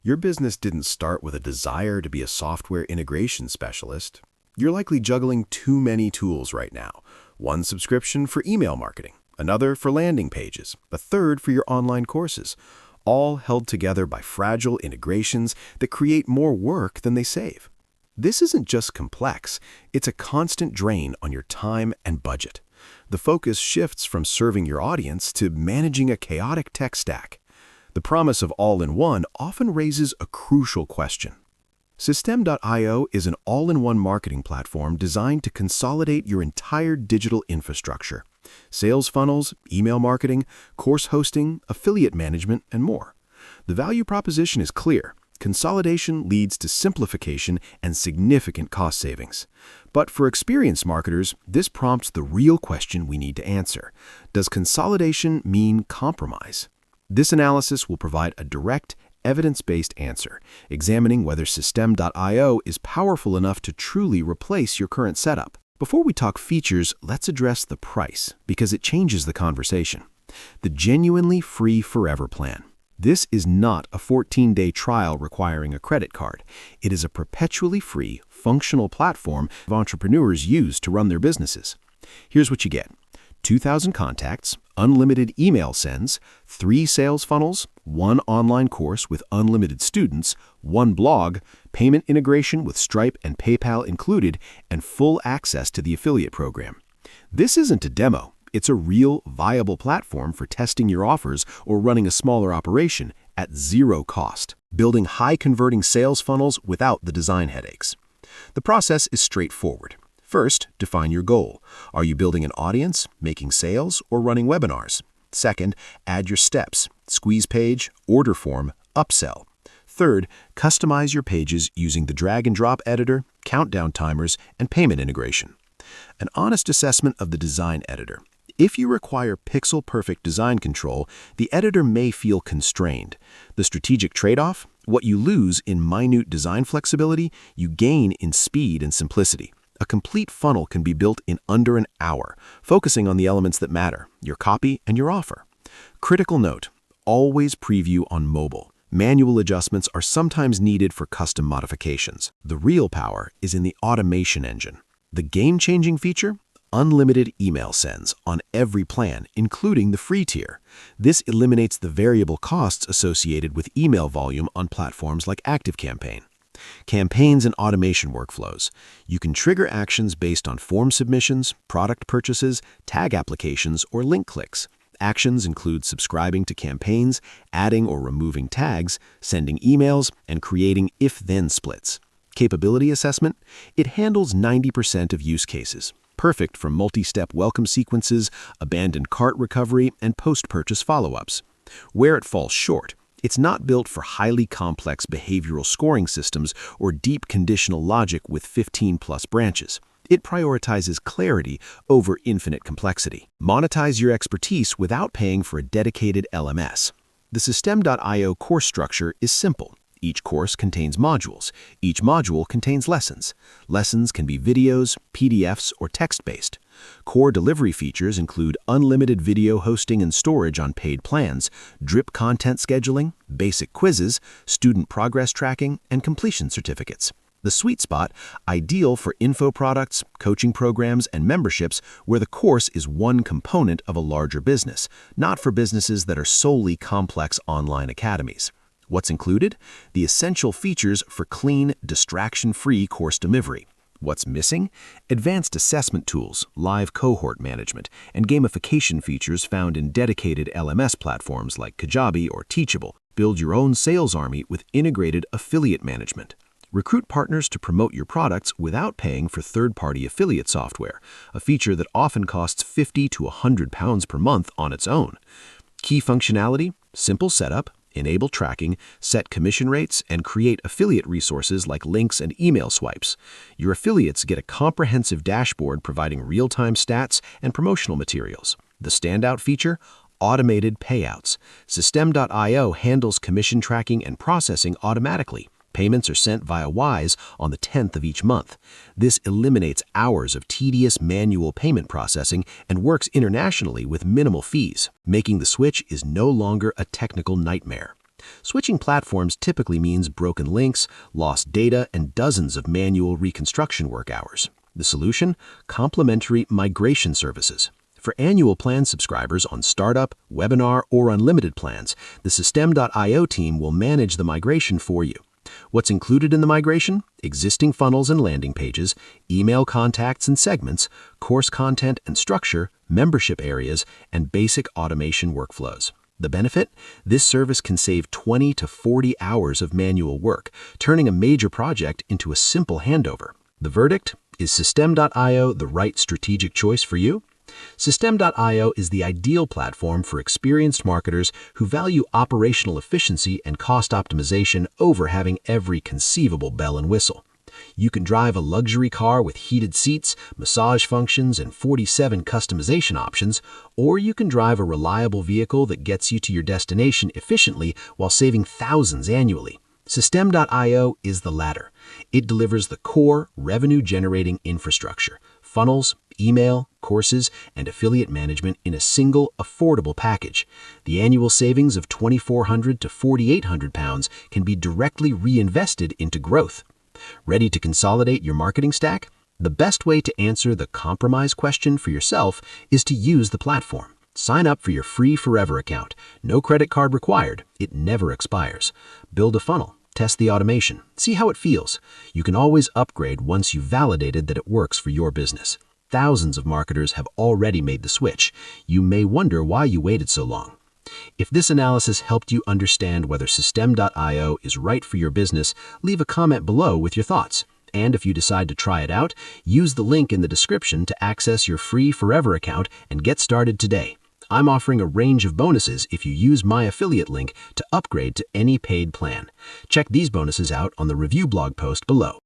Your business didn't start with a desire to be a software integration specialist. You're likely juggling too many tools right now. One subscription for email marketing, another for landing pages, a third for your online courses, all held together by fragile integrations that create more work than they save. This isn't just complex, it's a constant drain on your time and budget. The focus shifts from serving your audience to managing a chaotic tech stack. The promise of all-in-one often raises a crucial question. System.io is an all-in-one marketing platform designed to consolidate your entire digital infrastructure: sales funnels, email marketing, course hosting, affiliate management, and more. The value proposition is clear. Consolidation leads to simplification and significant cost savings. But for experienced marketers, this prompts the real question we need to answer. Does consolidation mean compromise? This analysis will provide a direct, evidence-based answer, examining whether System.io is powerful enough to truly replace your current setup. Before we talk features, let's address the price, because it changes the conversation. The genuinely free forever plan. This is not a 14-day trial requiring a credit card. It is a perpetually free, functional platform entrepreneurs use to run their businesses. Here's what you get: 2,000 contacts, unlimited email sends, 3 sales funnels, 1 online course with unlimited students, 1 blog, payment integration with Stripe and PayPal included, and full access to the affiliate program. This isn't a demo. It's a real, viable platform for testing your offers or running a smaller operation at zero cost, building high-converting sales funnels without the design headaches. The process is straightforward. First, define your goal. Are you building an audience, making sales, or running webinars? Second, add your steps: squeeze page, order form, upsell. Third, customize your pages using the drag-and-drop editor, countdown timers, and payment integration. An honest assessment of the design editor. If you require pixel-perfect design control, the editor may feel constrained. The strategic trade-off? What you lose in minute design flexibility, you gain in speed and simplicity. A complete funnel can be built in under an hour, focusing on the elements that matter: your copy and your offer. Critical note: always preview on mobile. Manual adjustments are sometimes needed for custom modifications. The real power is in the automation engine. The game-changing feature? Unlimited email sends on every plan, including the free tier. This eliminates the variable costs associated with email volume on platforms like ActiveCampaign. Campaigns and automation workflows. You can trigger actions based on form submissions, product purchases, tag applications, or link clicks. Actions include subscribing to campaigns, adding or removing tags, sending emails, and creating if-then splits. Capability assessment. It handles 90% of use cases. Perfect for multi-step welcome sequences, abandoned cart recovery, and post-purchase follow-ups. Where it falls short: it's not built for highly complex behavioral scoring systems or deep conditional logic with 15-plus branches. It prioritizes clarity over infinite complexity. Monetize your expertise without paying for a dedicated LMS. The System.io course structure is simple. Each course contains modules. Each module contains lessons. Lessons can be videos, PDFs, or text-based. Core delivery features include unlimited video hosting and storage on paid plans, drip content scheduling, basic quizzes, student progress tracking, and completion certificates. The sweet spot, ideal for info products, coaching programs, and memberships where the course is one component of a larger business, not for businesses that are solely complex online academies. What's included? The essential features for clean, distraction-free course delivery. What's missing? Advanced assessment tools, live cohort management, and gamification features found in dedicated LMS platforms like Kajabi or Teachable. Build your own sales army with integrated affiliate management. Recruit partners to promote your products without paying for third-party affiliate software, a feature that often costs £50 to £100 per month on its own. Key functionality: simple setup, enable tracking, set commission rates, and create affiliate resources like links and email swipes. Your affiliates get a comprehensive dashboard providing real-time stats and promotional materials. The standout feature? Automated payouts. System.io handles commission tracking and processing automatically. Payments are sent via Wise on the 10th of each month. This eliminates hours of tedious manual payment processing and works internationally with minimal fees, making the switch is no longer a technical nightmare. Switching platforms typically means broken links, lost data, and dozens of manual reconstruction work hours. The solution? Complementary migration services. For annual plan subscribers on startup, webinar, or unlimited plans, the System.io team will manage the migration for you. What's included in the migration? Existing funnels and landing pages, email contacts and segments, course content and structure, membership areas, and basic automation workflows. The benefit? This service can save 20 to 40 hours of manual work, turning a major project into a simple handover. The verdict? Is System.io the right strategic choice for you? System.io is the ideal platform for experienced marketers who value operational efficiency and cost optimization over having every conceivable bell and whistle. You can drive a luxury car with heated seats, massage functions, and 47 customization options, or you can drive a reliable vehicle that gets you to your destination efficiently while saving thousands annually. System.io is the latter. It delivers the core revenue-generating infrastructure, funnels, email, courses, and affiliate management in a single, affordable package. The annual savings of £2,400 to £4,800 can be directly reinvested into growth. Ready to consolidate your marketing stack? The best way to answer the compromise question for yourself is to use the platform. Sign up for your free Forever account. No credit card required. It never expires. Build a funnel. Test the automation. See how it feels. You can always upgrade once you've validated that it works for your business. Thousands of marketers have already made the switch. You may wonder why you waited so long. If this analysis helped you understand whether System.io is right for your business, leave a comment below with your thoughts. And if you decide to try it out, use the link in the description to access your free Forever account and get started today. I'm offering a range of bonuses if you use my affiliate link to upgrade to any paid plan. Check these bonuses out on the review blog post below.